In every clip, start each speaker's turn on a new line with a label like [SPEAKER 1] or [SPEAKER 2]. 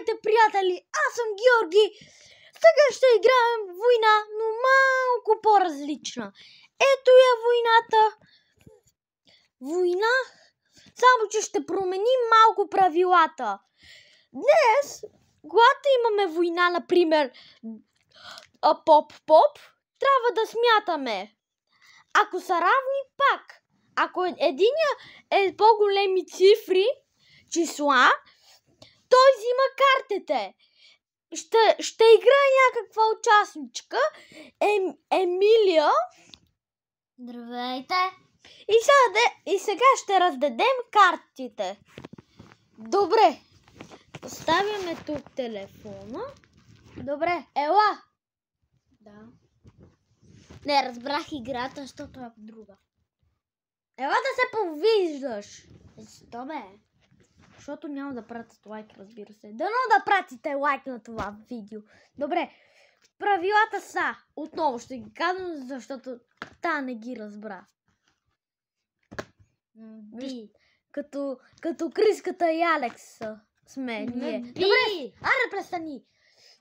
[SPEAKER 1] Здравейте, приятели! Аз съм Георги. Сега ще играем война, но малко по-различна. Ето я войната. Война, само че ще променим малко правилата. Днес, когато имаме война, например, поп-поп, трябва да смятаме. Ако са равни, пак. Ако единия е по-големи цифри, числа, той взима картите. Ще играе някаква участничка. Емилия.
[SPEAKER 2] Здравейте!
[SPEAKER 1] И сега ще раздадем картите. Добре. Поставяме тук телефона. Добре, ела.
[SPEAKER 2] Да. Не разбрах играта, защото е друга.
[SPEAKER 1] Ела да се повиждаш.
[SPEAKER 2] Защо бе?
[SPEAKER 1] Защото няма да пратят лайк, разбира се. Дано да пратите лайк на това видео. Добре, правилата са. Отново ще ги казвам, защото та не ги разбра. Като Криската и Алекс сме ние. Добре, аре престани.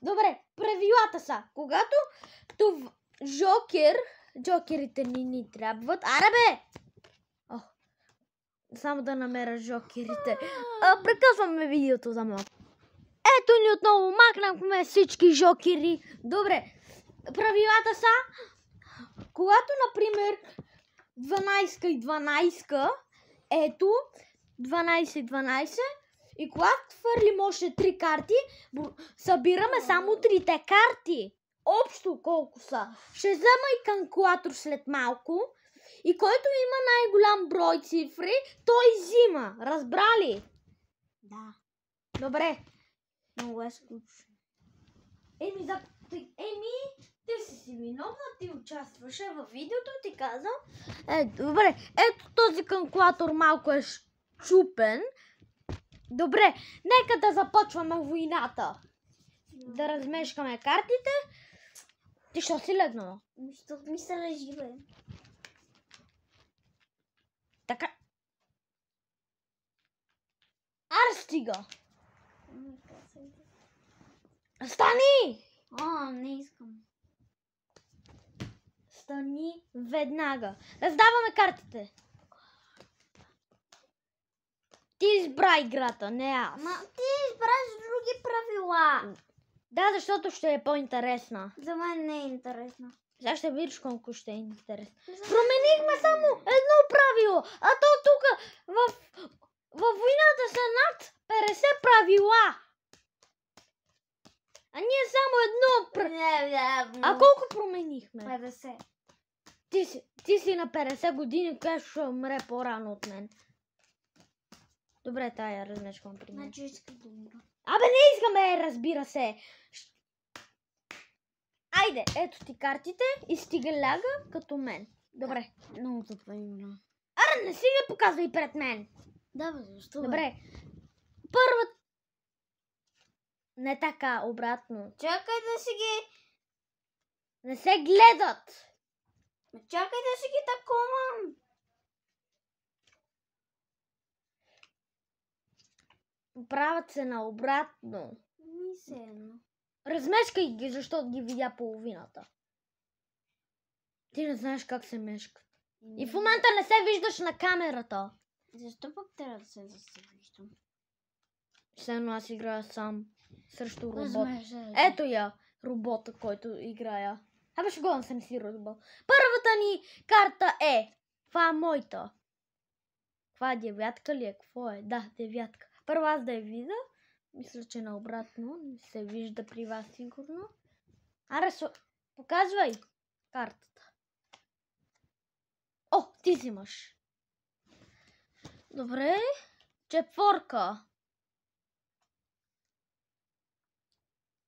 [SPEAKER 1] Добре, правилата са. Когато Джокерите ни трябват. Аре бе! Само да намеря жокерите. Прекъсваме видеото за малко. Ето ни отново махнахме всички жокери. Добре. Правилата са, когато, например, 12 и 12, ето, 12 и 12, и когато хвърлим още 3 карти, събираме само 3-те карти. Общо колко са. Ще взема и калкулатор след малко. И който има най-голям брой цифри, той взима. Разбрали?
[SPEAKER 2] Да.
[SPEAKER 1] Добре.
[SPEAKER 2] Много е скучно.
[SPEAKER 1] Ти си виновна, ти участваше във видеото, ти казвам. Добре, ето този калкулатор малко е щупен. Добре, нека да започваме войната. Да размешкаме картите. Ти що си легнала?
[SPEAKER 2] Защото ми се лежи, бе.
[SPEAKER 1] Така. Аре стига. Стани!
[SPEAKER 2] Не искам.
[SPEAKER 1] Стани веднага. Раздаваме картите. Ти избра играта, не аз.
[SPEAKER 2] Ти избраш други правила.
[SPEAKER 1] Да, защото ще е по-интересна.
[SPEAKER 2] За мен не е интересна.
[SPEAKER 1] Сега ще видиш колко ще е интересно. Променихме само едно правило, а то тук във войната са над 50 правила. А ние само едно А колко променихме?
[SPEAKER 2] 50.
[SPEAKER 1] Ти си на 50 години, която ще умре по-рано от мен. Добре, тая размешкам при мен.
[SPEAKER 2] Значи искам да умра.
[SPEAKER 1] Абе, не искаме, разбира се. Айде, ето ти картите и стига ляга като мен. Добре.
[SPEAKER 2] Много за това имена.
[SPEAKER 1] Аре, не си ги показвай пред мен.
[SPEAKER 2] Да, бе, защо?
[SPEAKER 1] Добре. Първа... Не така, обратно.
[SPEAKER 2] Чакай да си ги...
[SPEAKER 1] Не се гледат.
[SPEAKER 2] Чакай да си ги такова.
[SPEAKER 1] Правят се наобратно.
[SPEAKER 2] Мисълно.
[SPEAKER 1] Размешкай ги, защото ги видя половината. Ти не знаеш как се мешкат. И в момента не се виждаш на камерата.
[SPEAKER 2] Защо пък трябва да се виждам?
[SPEAKER 1] Все едно аз играя сам срещу робот.
[SPEAKER 2] Размежа.
[SPEAKER 1] Ето я, робота, който играя. Абе, шегувам се, не си робот. Първата ни карта е. Това е моята. Това е девятка ли е? Какво е? Да, девятка. Първо аз да я видя. Мисля, че наобратно. Не се вижда при вас сигурно. Аре, показвай картата. О, ти взимаш. Добре. Четворка.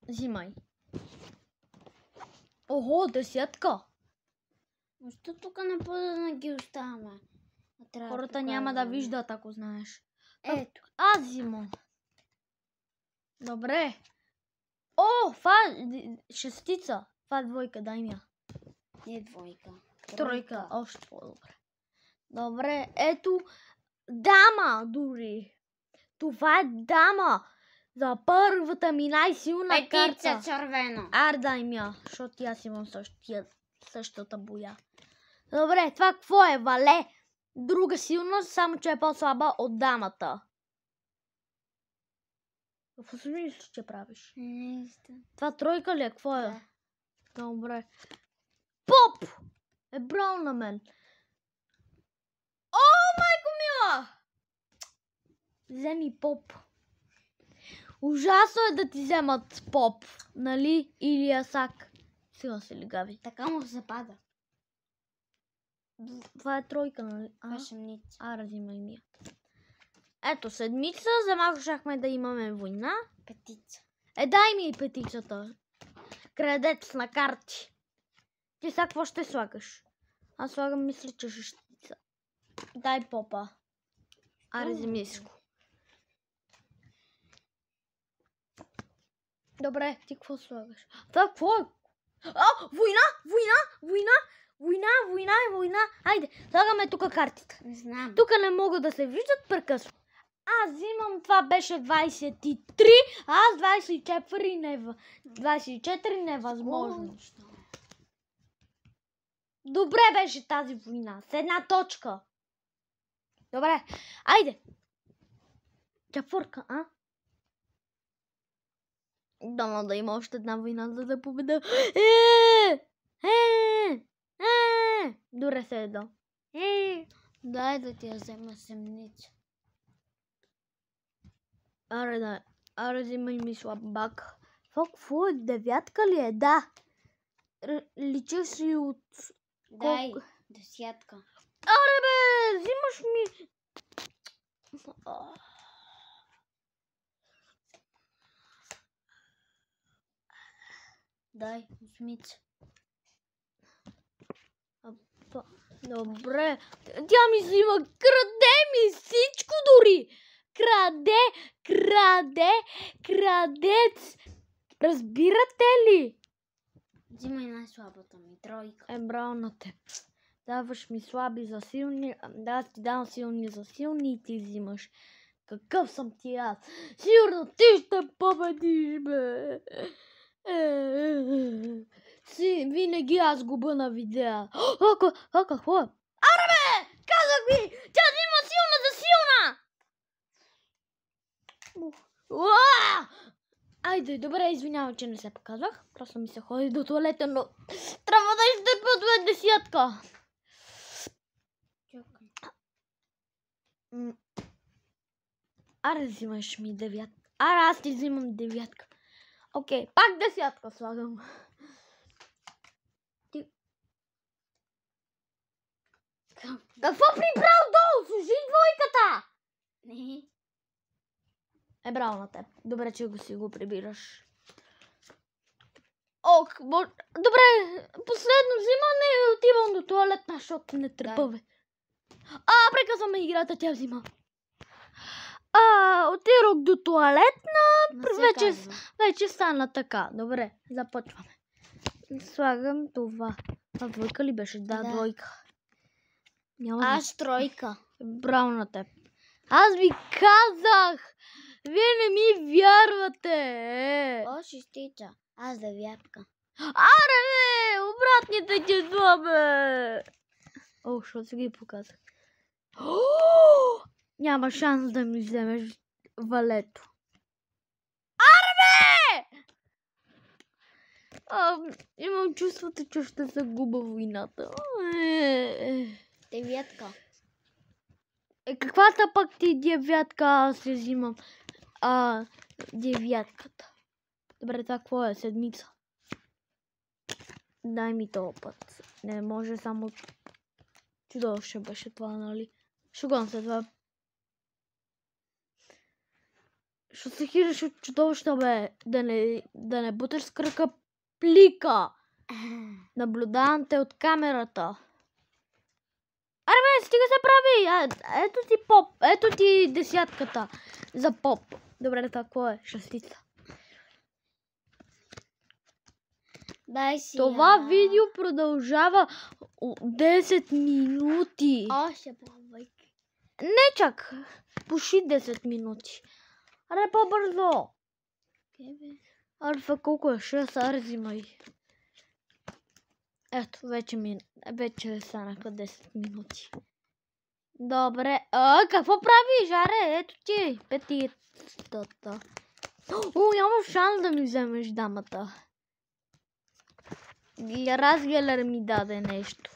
[SPEAKER 1] Взимай. Ого, десятка.
[SPEAKER 2] Защо тук не да ги оставяме?
[SPEAKER 1] Хората няма да виждат, ако знаеш.
[SPEAKER 2] Ето.
[SPEAKER 1] Аз взимам. Добре. О, това е шестица. Това е двойка, дай ми я.
[SPEAKER 2] Не е двойка.
[SPEAKER 1] Тройка, още по-добре. Добре, ето дама дори. Това е дама. За първата ми най-силна
[SPEAKER 2] Петица
[SPEAKER 1] карта.
[SPEAKER 2] червено.
[SPEAKER 1] Дай ми я, защото аз имам същата боя. Добре, това какво е? Вале. Друга силност, само че е по-слаба от дамата. Какво си мислиш, че правиш?
[SPEAKER 2] Нищо.
[SPEAKER 1] Това тройка ли е? Какво е?
[SPEAKER 2] Да.
[SPEAKER 1] Добре. Поп! Е брал на мен. О, майко мила! Вземи поп. Ужасно е да ти вземат поп, нали? Или асак. Сега се лигави.
[SPEAKER 2] Така му се пада.
[SPEAKER 1] Това е тройка, нали?
[SPEAKER 2] Това шемница.
[SPEAKER 1] Разимай ми. Ето, седмица, замахшахме да имаме война.
[SPEAKER 2] Петица.
[SPEAKER 1] Дай ми петицата. Крадец на карти. Ти сега какво ще слагаш? Аз слагам, мисля, че шестица. Дай попа. Вземи си го. Добре, ти какво слагаш? Това какво е? Война! Айде, слагаме тук картите.
[SPEAKER 2] Не знам.
[SPEAKER 1] Тук не могат да се виждат, прекъсвам. Аз взимам, това беше 23, аз 24 невъзможно. Добре беше тази война, с една точка. Добре, айде. Чафурка, а? Дано да има още една война, за да победа. Добре се едно.
[SPEAKER 2] Дай да ти я взема семница.
[SPEAKER 1] Аре, взимай ми слабак. Какво е? Девятка ли е? Да. Личи си от...
[SPEAKER 2] Дай, десятка.
[SPEAKER 1] Аре бе, взимаш ми...
[SPEAKER 2] Дай, осмица.
[SPEAKER 1] Добре. Тя ми взима. Краде ми всичко дори. Крадец. Разбирате ли?
[SPEAKER 2] Взимай най-слабата ми, тройка.
[SPEAKER 1] Брал на теб. Даваш ми слаби за силни. Да, аз ти давам силни за силни и ти взимаш. Какъв съм ти аз? Сигурно ти ще победиш, бе. Винаги аз губа на видеа. Какво е? Аре бе! Казах ви! Тя взима силна за силна! Айде, добре, извинявам, че не се показвах. Просто ми се ходи до туалета, но трябва да изтърпя две десятка. Аре, взимаш ми девятка. Аз ти взимам девятка. Окей, пак десятка слагам. Какво прибрал долу? Служи двойката!
[SPEAKER 2] Не.
[SPEAKER 1] Брал на теб. Добре, че си го прибираш. Добре, последно взимане и отивам до туалетна, защото не тръпа, бе. Прекъсваме играта, тя взима. Отидох до туалетна, вече стана така. Добре, започваме. Слагам това. Това двойка ли беше? Да, двойка.
[SPEAKER 2] Аз тройка.
[SPEAKER 1] Браво на теб. Аз ви казах! Вие не ми вярвате!
[SPEAKER 2] Шестица. Аз девятка.
[SPEAKER 1] Аре, бе! Обратните числа, бе! Що си ги показах? Няма шанс да ми вземеш валето. Аре, бе! Имам чувството, че ще се губа войната.
[SPEAKER 2] Девятка.
[SPEAKER 1] Каквата пък ти девятка, аз се взимам девятката. Добре, това какво е? Седмица. Дай ми този път. Не може само... Чудовище беше това, нали? Шугам се това. Що се хираш от чудовища, бе? Да не буташ с кръка плика. Наблюдавам те от камерата. Аре бе, стига се прави! Ето ти поп, ето ти десятката за поп. Добре, какво е? Шестица.
[SPEAKER 2] Дай си.
[SPEAKER 1] Това видео продължава 10 минути.
[SPEAKER 2] Още по-бъйки.
[SPEAKER 1] Не чак, почти 10 минути. Аре по-бързо. Альфа колко е? 6, аре взимай. Ето, вече станаха 10 минути. Добре. Какво правиш, аре? Ето ти, петитата. Нямаш шанс да ми вземеш дамата. Разгелер ми даде нещо.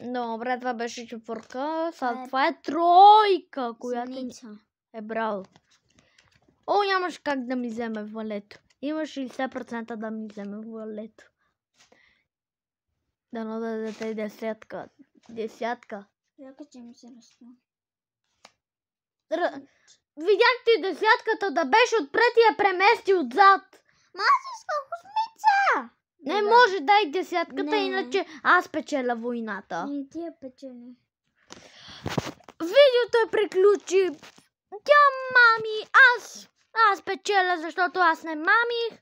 [SPEAKER 1] Добре, това беше четвърка. Това е тройка, която е брал. Нямаш как да ми вземе валето. Имаш 60% да ми вземе валето. Да нададете десятка. Десятка.
[SPEAKER 2] Чакай, че ми се разстава.
[SPEAKER 1] Видях ти десятката да беше отпред и я премести отзад.
[SPEAKER 2] Аз искам космица!
[SPEAKER 1] Не може, дай десятката, иначе аз печеля войната.
[SPEAKER 2] Не ти я печели.
[SPEAKER 1] Видеото приключи. Тя мами, аз печеля, защото аз не мамих.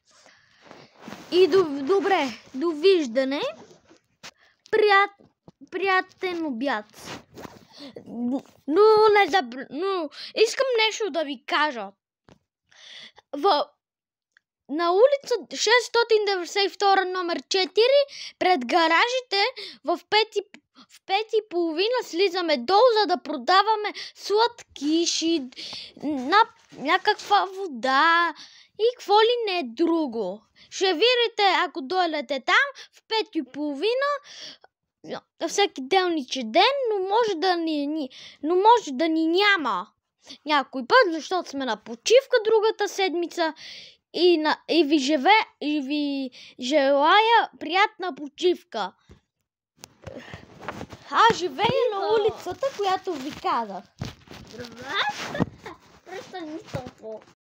[SPEAKER 1] И добре, довиждане. Приятен обяд. Но искам нещо да ви кажа. На улица 692 номер 4 пред гаражите в 5:30 слизаме долу, за да продаваме сладкиши, някаква вода и какво ли не друго. Ще видите, ако дойдете там в 5:30 всеки делниче ден, но може да ни няма някой път, защото сме на почивка другата седмица. И ви желая приятна почивка. Аз живея на улицата, която ви казах.
[SPEAKER 2] Престани толкова.